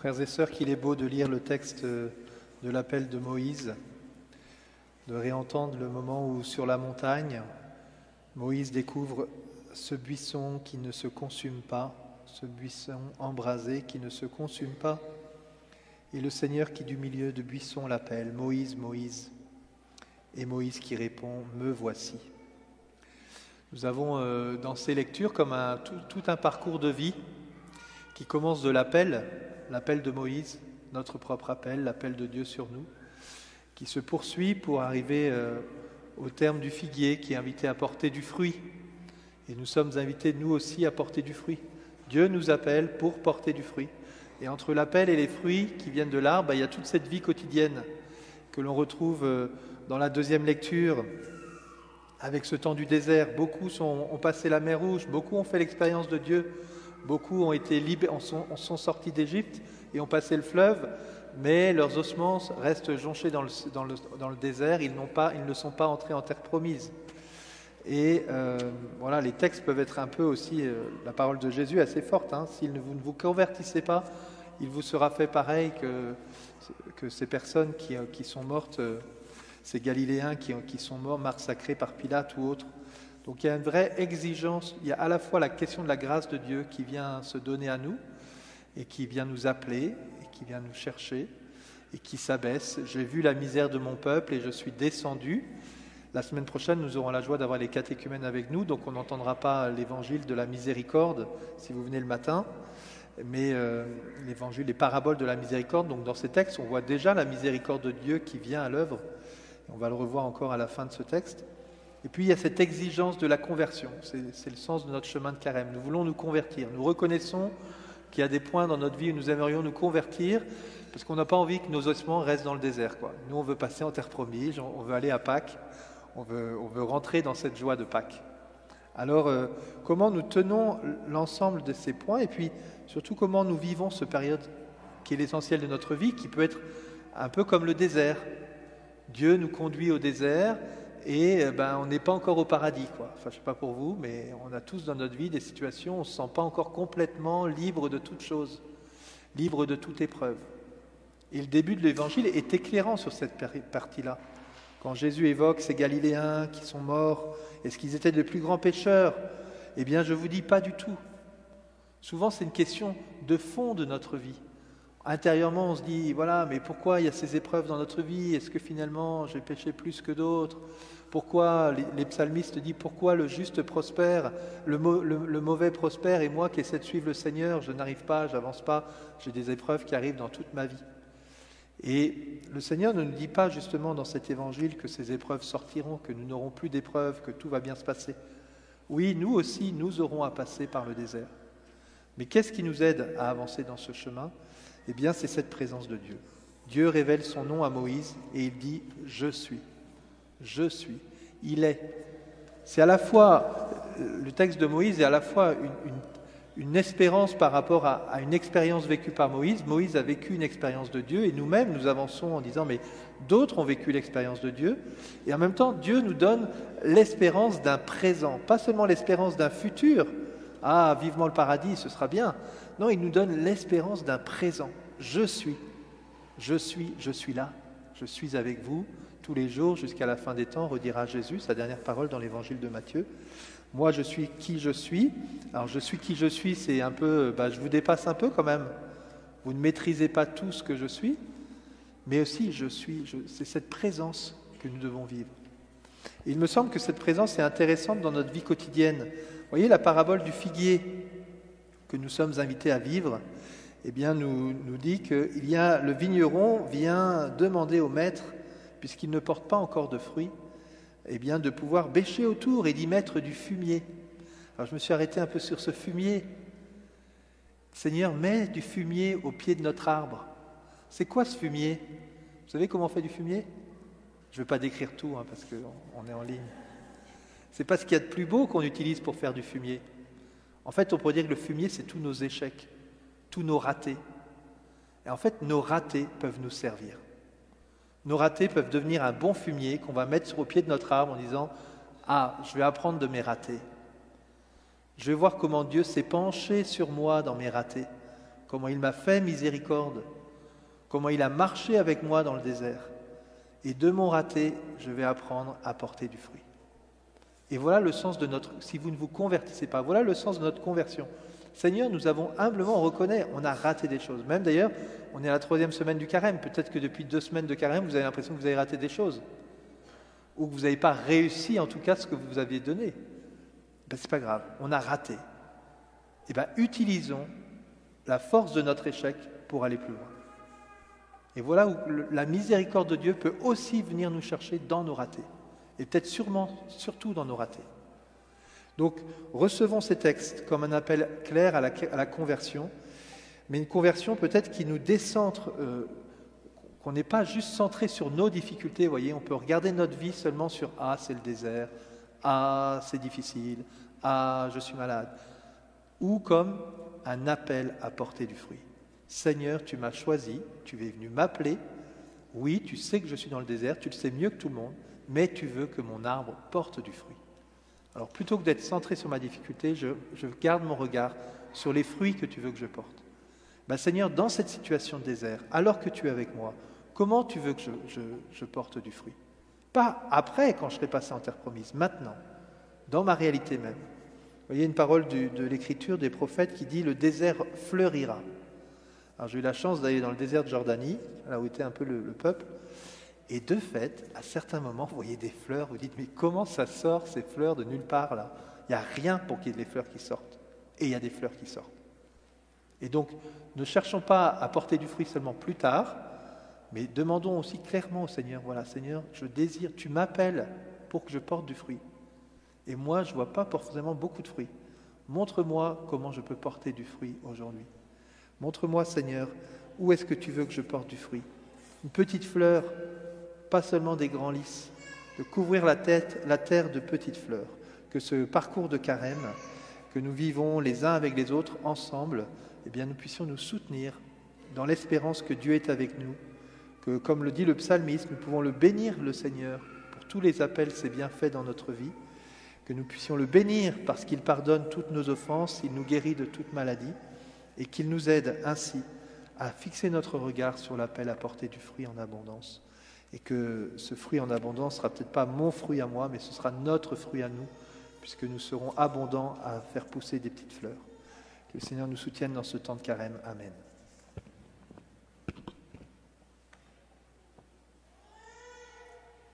Frères et sœurs, qu'il est beau de lire le texte de l'appel de Moïse, de réentendre le moment où sur la montagne, Moïse découvre ce buisson qui ne se consume pas, ce buisson embrasé qui ne se consume pas, et le Seigneur qui du milieu de buisson l'appelle, Moïse, Moïse, et Moïse qui répond, me voici. Nous avons dans ces lectures comme tout un parcours de vie qui commence de l'appel de Moïse, notre propre appel, l'appel de Dieu sur nous, qui se poursuit pour arriver au terme du figuier qui est invité à porter du fruit. Et nous sommes invités, nous aussi, à porter du fruit. Dieu nous appelle pour porter du fruit. Et entre l'appel et les fruits qui viennent de l'arbre, il y a toute cette vie quotidienne que l'on retrouve dans la deuxième lecture, avec ce temps du désert. Beaucoup ont passé la mer Rouge, beaucoup ont fait l'expérience de Dieu, beaucoup ont été sont sortis d'Égypte et ont passé le fleuve, mais leurs ossements restent jonchés dans le désert, ils ne sont pas entrés en terre promise. Et voilà, les textes peuvent être un peu aussi, la parole de Jésus est assez forte, hein. Si vous ne vous convertissez pas, il vous sera fait pareil que ces personnes qui sont mortes, ces Galiléens qui sont morts, massacrés par Pilate ou autres. Donc il y a une vraie exigence, il y a à la fois la question de la grâce de Dieu qui vient se donner à nous, et qui vient nous appeler, et qui vient nous chercher, et qui s'abaisse. J'ai vu la misère de mon peuple et je suis descendu. La semaine prochaine, nous aurons la joie d'avoir les catéchumènes avec nous, donc on n'entendra pas l'évangile de la miséricorde si vous venez le matin, mais l'évangile, les paraboles de la miséricorde. Donc dans ces textes, on voit déjà la miséricorde de Dieu qui vient à l'œuvre. On va le revoir encore à la fin de ce texte. Et puis il y a cette exigence de la conversion, c'est le sens de notre chemin de carême. Nous voulons nous convertir, nous reconnaissons qu'il y a des points dans notre vie où nous aimerions nous convertir, parce qu'on n'a pas envie que nos ossements restent dans le désert, quoi. Nous, on veut passer en terre promise, on veut aller à Pâques, on veut rentrer dans cette joie de Pâques. Alors, comment nous tenons l'ensemble de ces points, et puis surtout comment nous vivons cette période qui est l'essentiel de notre vie, qui peut être un peu comme le désert. Dieu nous conduit au désert, et on n'est pas encore au paradis, quoi. Enfin, je ne sais pas pour vous, mais on a tous dans notre vie des situations où on ne se sent pas encore complètement libre de toute chose, libre de toute épreuve. Et le début de l'Évangile est éclairant sur cette partie-là. Quand Jésus évoque ces Galiléens qui sont morts, est-ce qu'ils étaient de plus grands pécheurs? Eh bien, je vous dis pas du tout. Souvent, c'est une question de fond de notre vie. Intérieurement, on se dit, voilà, mais pourquoi il y a ces épreuves dans notre vie? Est-ce que finalement, j'ai péché plus que d'autres? Pourquoi, les psalmistes disent, pourquoi le juste prospère, le mauvais prospère, et moi qui essaie de suivre le Seigneur, je n'arrive pas, j'avance pas, j'ai des épreuves qui arrivent dans toute ma vie. Et le Seigneur ne nous dit pas justement dans cet évangile que ces épreuves sortiront, que nous n'aurons plus d'épreuves, que tout va bien se passer. Oui, nous aussi, nous aurons à passer par le désert. Mais qu'est-ce qui nous aide à avancer dans ce chemin? Eh bien, c'est cette présence de Dieu. Dieu révèle son nom à Moïse et il dit « Je suis ». Je suis. Il est. C'est à la fois, le texte de Moïse est à la fois une espérance par rapport à une expérience vécue par Moïse. Moïse a vécu une expérience de Dieu et nous-mêmes, nous avançons en disant « Mais d'autres ont vécu l'expérience de Dieu ». Et en même temps, Dieu nous donne l'espérance d'un présent, pas seulement l'espérance d'un futur. « Ah, vivement le paradis, ce sera bien ». Non, il nous donne l'espérance d'un présent. Je suis là, je suis avec vous tous les jours jusqu'à la fin des temps, redira Jésus, sa dernière parole dans l'évangile de Matthieu. Moi, je suis qui je suis. Alors, je suis qui je suis, c'est un peu, je vous dépasse un peu quand même. Vous ne maîtrisez pas tout ce que je suis, mais aussi c'est cette présence que nous devons vivre. Et il me semble que cette présence est intéressante dans notre vie quotidienne. Vous voyez la parabole du figuier que nous sommes invités à vivre, eh bien, nous dit que le vigneron vient demander au maître, puisqu'il ne porte pas encore de fruits, eh bien, de pouvoir bêcher autour et d'y mettre du fumier. Alors, je me suis arrêté un peu sur ce fumier. Seigneur, mets du fumier au pied de notre arbre. C'est quoi ce fumier? Vous savez comment on fait du fumier? Je ne vais pas décrire tout, hein, parce qu'on est en ligne. C'est pas ce qu'il y a de plus beau qu'on utilise pour faire du fumier. En fait, on pourrait dire que le fumier, c'est tous nos échecs, tous nos ratés. Et en fait, nos ratés peuvent nous servir. Nos ratés peuvent devenir un bon fumier qu'on va mettre au pied de notre arbre en disant « Ah, je vais apprendre de mes ratés. Je vais voir comment Dieu s'est penché sur moi dans mes ratés. comment il m'a fait miséricorde, comment il a marché avec moi dans le désert. Et de mon raté, je vais apprendre à porter du fruit. Et voilà le sens de notre... Si vous ne vous convertissez pas, voilà le sens de notre conversion. Seigneur, nous avons humblement, on reconnaît, on a raté des choses. Même d'ailleurs, on est à la 3e semaine du carême. Peut-être que depuis 2 semaines de carême, vous avez l'impression que vous avez raté des choses. Ou que vous n'avez pas réussi, en tout cas, ce que vous aviez donné. Ben, c'est pas grave, on a raté. Et bien, utilisons la force de notre échec pour aller plus loin. Et voilà où la miséricorde de Dieu peut aussi venir nous chercher dans nos ratés. Et peut-être surtout dans nos ratés. Donc, recevons ces textes comme un appel clair à la conversion, mais une conversion peut-être qui nous décentre, qu'on n'est pas juste centré sur nos difficultés. Vous voyez, on peut regarder notre vie seulement sur « Ah, c'est le désert »,« Ah, c'est difficile »,« Ah, je suis malade », ou comme un appel à porter du fruit. Seigneur, tu m'as choisi, tu es venu m'appeler. Oui, tu sais que je suis dans le désert, tu le sais mieux que tout le monde, mais tu veux que mon arbre porte du fruit. Alors plutôt que d'être centré sur ma difficulté, je garde mon regard sur les fruits que tu veux que je porte. Ben, Seigneur, dans cette situation de désert, alors que tu es avec moi, comment tu veux que je porte du fruit? Pas après, quand je serai passé en terre promise, maintenant, dans ma réalité même. Vous voyez une parole de l'Écriture, des prophètes, qui dit « le désert fleurira ». Alors j'ai eu la chance d'aller dans le désert de Jordanie, là où était un peu le peuple, et de fait, à certains moments, vous voyez des fleurs, vous dites « mais comment ça sort ces fleurs de nulle part là ?» Il n'y a rien pour qu'il y ait des fleurs qui sortent, et il y a des fleurs qui sortent. Et donc, ne cherchons pas à porter du fruit seulement plus tard, mais demandons aussi clairement au Seigneur, voilà Seigneur, je désire, tu m'appelles pour que je porte du fruit. Et moi, je ne vois pas forcément beaucoup de fruits. Montre-moi comment je peux porter du fruit aujourd'hui. Montre-moi, Seigneur, où est-ce que tu veux que je porte du fruit? Une petite fleur, pas seulement des grands lys, de couvrir la terre de petites fleurs. Que ce parcours de carême, que nous vivons les uns avec les autres ensemble, eh bien, nous puissions nous soutenir dans l'espérance que Dieu est avec nous, que, comme le dit le psalmiste, nous pouvons le bénir, le Seigneur, pour tous les appels, ses bienfaits dans notre vie, que nous puissions le bénir parce qu'il pardonne toutes nos offenses, il nous guérit de toute maladie, et qu'il nous aide ainsi à fixer notre regard sur l'appel à porter du fruit en abondance. Et que ce fruit en abondance ne sera peut-être pas mon fruit à moi, mais ce sera notre fruit à nous, puisque nous serons abondants à faire pousser des petites fleurs. Que le Seigneur nous soutienne dans ce temps de carême. Amen.